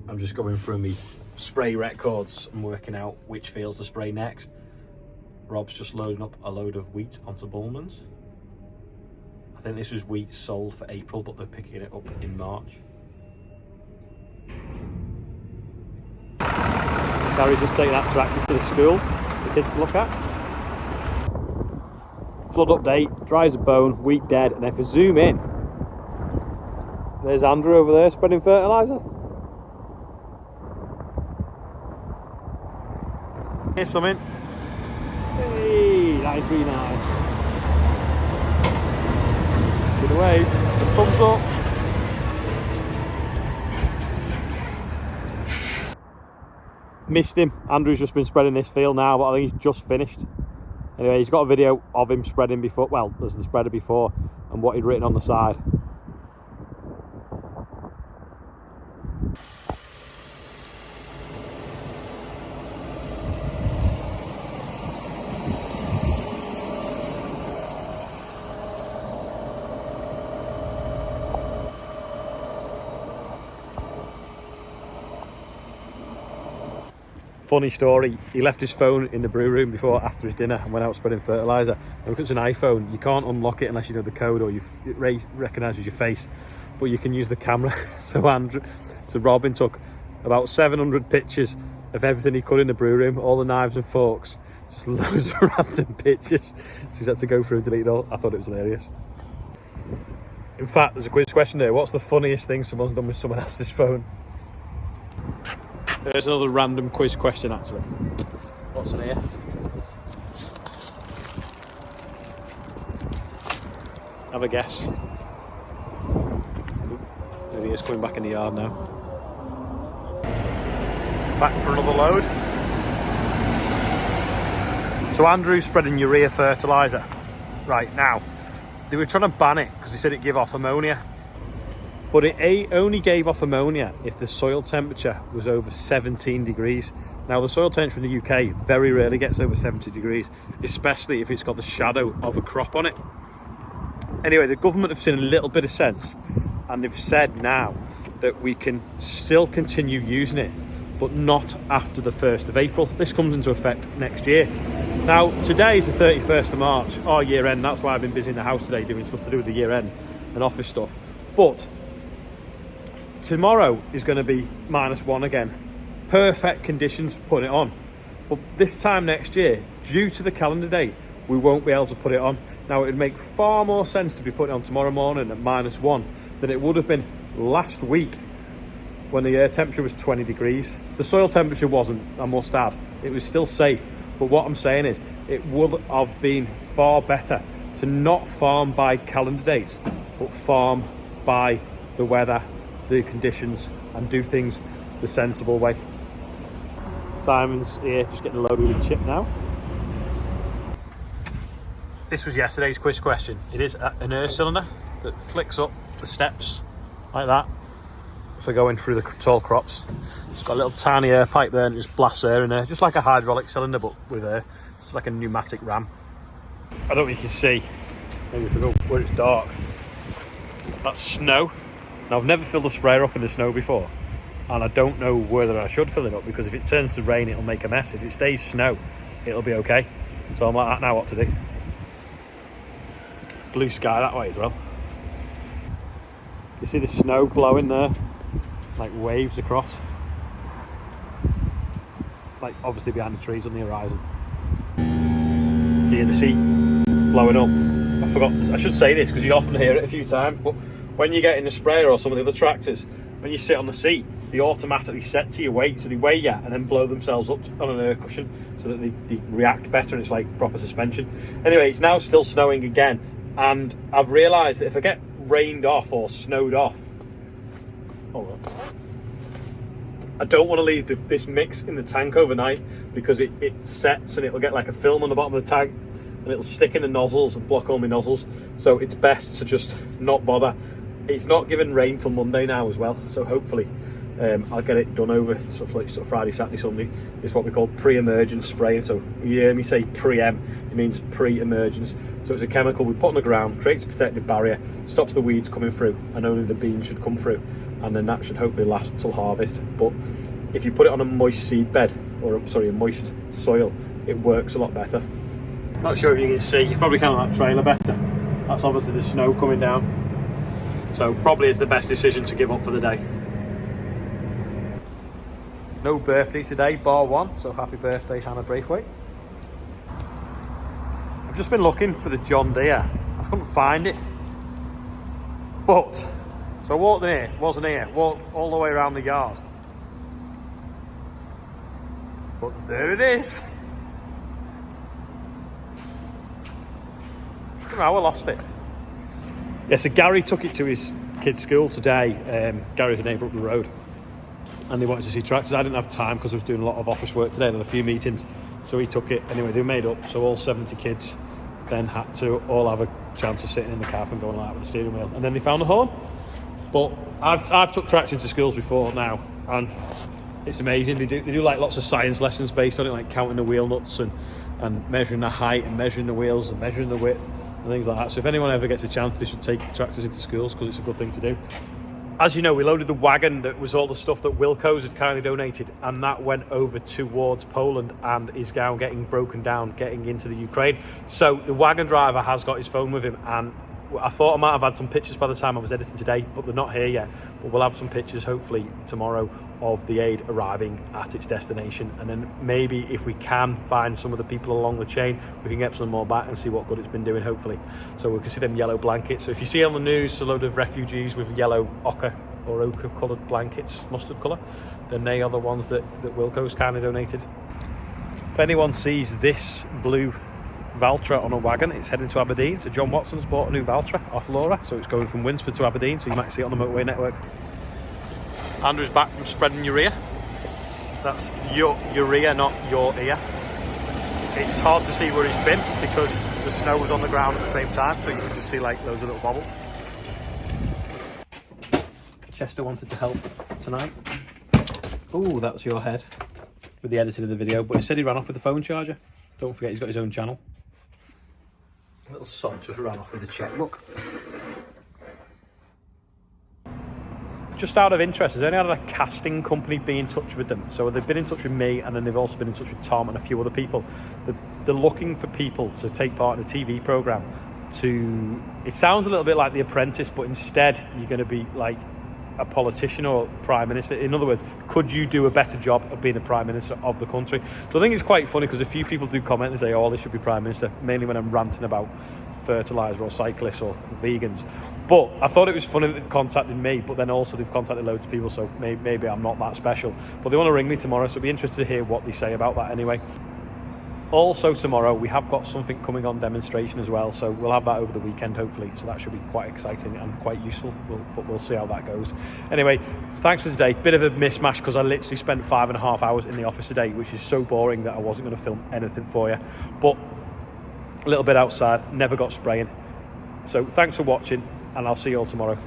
I'm just going through my spray records and working out which fields to spray next. Rob's just loading up a load of wheat onto Bullman's. I think this was wheat sold for April, but they're picking it up in March. Gary's just taking that tractor to the school for the kids to look at. Flood update, dry as a bone, wheat dead, and if I zoom in, there's Andrew over there spreading fertilizer. Here's something. Hey, 939. Good away. Thumbs up. Missed him. Andrew's just been spreading this field now, but I think he's just finished. Anyway, he's got a video of him spreading before. Well, there's the spreader before and what he'd written on the side. Funny story, he left his phone in the brew room after his dinner and went out spreading fertilizer. And because it's an iPhone, you can't unlock it unless you know the code or it recognises your face, but you can use the camera. So Robin took about 700 pictures of everything he could in the brew room, all the knives and forks, just loads of random pictures. So he's had to go through and delete it all. I thought it was hilarious. In fact, there's a quiz question there. What's the funniest thing someone's done with someone else's phone? There's another random quiz question actually. What's in here? Have a guess. There he is coming back in the yard now. Back for another load. So Andrew's spreading urea fertilizer. Right now, they were trying to ban it because they said it gave off ammonia. But it only gave off ammonia if the soil temperature was over 17 degrees. Now the soil temperature in the UK very rarely gets over 70 degrees, especially if it's got the shadow of a crop on it. Anyway, the government have seen a little bit of sense and they've said now that we can still continue using it, but not after the 1st of April. This comes into effect next year. Now, today is the 31st of March, our year end. That's why I've been busy in the house today doing stuff to do with the year end and office stuff. But tomorrow is going to be -1 again. Perfect conditions putting it on. But this time next year, due to the calendar date, we won't be able to put it on. Now, it would make far more sense to be putting it on tomorrow morning at -1 than it would have been last week when the air temperature was 20 degrees. The soil temperature wasn't, I must add. It was still safe. But what I'm saying is, it would have been far better to not farm by calendar dates, but farm by the weather, the conditions, and do things the sensible way. Simon's here just getting loaded with chip now. This was yesterday's quiz question. It is an air cylinder that flicks up the steps like that for going through the tall crops. It's got a little tiny air pipe there and it just blasts air in there, just like a hydraulic cylinder but with air. It's like a pneumatic ram. I don't know if you can see, maybe if we go where it's dark, that's snow. Now, I've never filled a sprayer up in the snow before, and I don't know whether I should fill it up because if it turns to rain, it'll make a mess. If it stays snow, it'll be okay. So I'm like that now, what to do. Blue sky that way as well. You see the snow blowing there, like waves across. Like obviously behind the trees on the horizon. You hear the sea blowing up. I should say this because you often hear it a few times, but when you get in the sprayer or some of the other tractors, when you sit on the seat, they automatically set to your weight, so they weigh you and then blow themselves up on an air cushion so that they react better and it's like proper suspension. Anyway, it's now still snowing again, and I've realised that if I get rained off or snowed off, I don't want to leave this mix in the tank overnight because it sets and it'll get like a film on the bottom of the tank and it'll stick in the nozzles and block all my nozzles. So it's best to just not bother. It's not given rain till Monday now as well, so hopefully I'll get it done over sort of Friday, Saturday, Sunday. It's what we call pre-emergent spraying. So you hear me say pre-em, it means pre-emergence. So it's a chemical we put on the ground, creates a protective barrier, stops the weeds coming through, and only the beans should come through. and then that should hopefully last till harvest. But if you put it on a moist seed bed, or sorry, a moist soil, it works a lot better. Not sure if you can see, you probably can on that trailer better. That's obviously the snow coming down. So probably is the best decision to give up for the day. No birthdays today, bar one, so happy birthday Hannah Braithwaite. I've just been looking for the John Deere. I couldn't find it. But, so I walked in here, wasn't here, walked all the way around the yard. But there it is. I don't know how I lost it. Yeah, so Gary took it to his kid's school today. Gary's a neighbour up the road. And they wanted to see tractors. I didn't have time because I was doing a lot of office work today and a few meetings. So he took it. Anyway, they were made up. So all 70 kids then had to all have a chance of sitting in the cab and going like with the steering wheel. And then they found a home. But I've took tractors to schools before now. And it's amazing. They do like lots of science lessons based on it, like counting the wheel nuts and measuring the height and measuring the wheels and measuring the width and things like that. So if anyone ever gets a chance, they should take tractors into schools because it's a good thing to do. As you know, we loaded the wagon that was all the stuff that Wilco's had kindly donated, and that went over towards Poland and is now getting broken down, getting into the Ukraine. So the wagon driver has got his phone with him, and I thought I might have had some pictures by the time I was editing today, but they're not here yet. But we'll have some pictures hopefully tomorrow of the aid arriving at its destination, and then maybe if we can find some of the people along the chain, we can get some more back and see what good it's been doing, hopefully. So we can see them yellow blankets. So if you see on the news a load of refugees with yellow ochre or ochre coloured blankets, mustard colour, then they are the ones that Wilco's kindly donated. If anyone sees this blue Valtra on a wagon, it's heading to Aberdeen. So John Watson's bought a new Valtra off Laura, so it's going from Winsford to Aberdeen, so you might see it on the motorway network. Andrew's back from spreading urea. That's urea, not your ear. It's hard to see where he's been because the snow was on the ground at the same time, so you can just see like loads of little bobbles. Chester wanted to help tonight. Oh, that was your head with the editing of the video, but he said he ran off with the phone charger. Don't forget he's got his own channel. Little sod just ran off with the checkbook. Just out of interest, has any other casting company been in touch with them? So they've been in touch with me, and then they've also been in touch with Tom and a few other people. They're looking for people to take part in a TV programme. It sounds a little bit like The Apprentice, but instead you're going to be like a politician or prime minister. In other words, could you do a better job of being a prime minister of the country? So I think it's quite funny because a few people do comment and say, oh, this should be prime minister, mainly when I'm ranting about fertilizer or cyclists or vegans. But I thought it was funny that they've contacted me, but then also they've contacted loads of people, so maybe I'm not that special. But they want to ring me tomorrow, so I'll be interested to hear what they say about that anyway. Also tomorrow we have got something coming on demonstration as well, so we'll have that over the weekend hopefully, so that should be quite exciting and quite useful, but we'll see how that goes. Anyway, thanks for today. Bit of a mismatch because I literally spent 5.5 hours in the office today, which is so boring that I wasn't going to film anything for you, but a little bit outside, never got spraying. So thanks for watching, and I'll see you all tomorrow.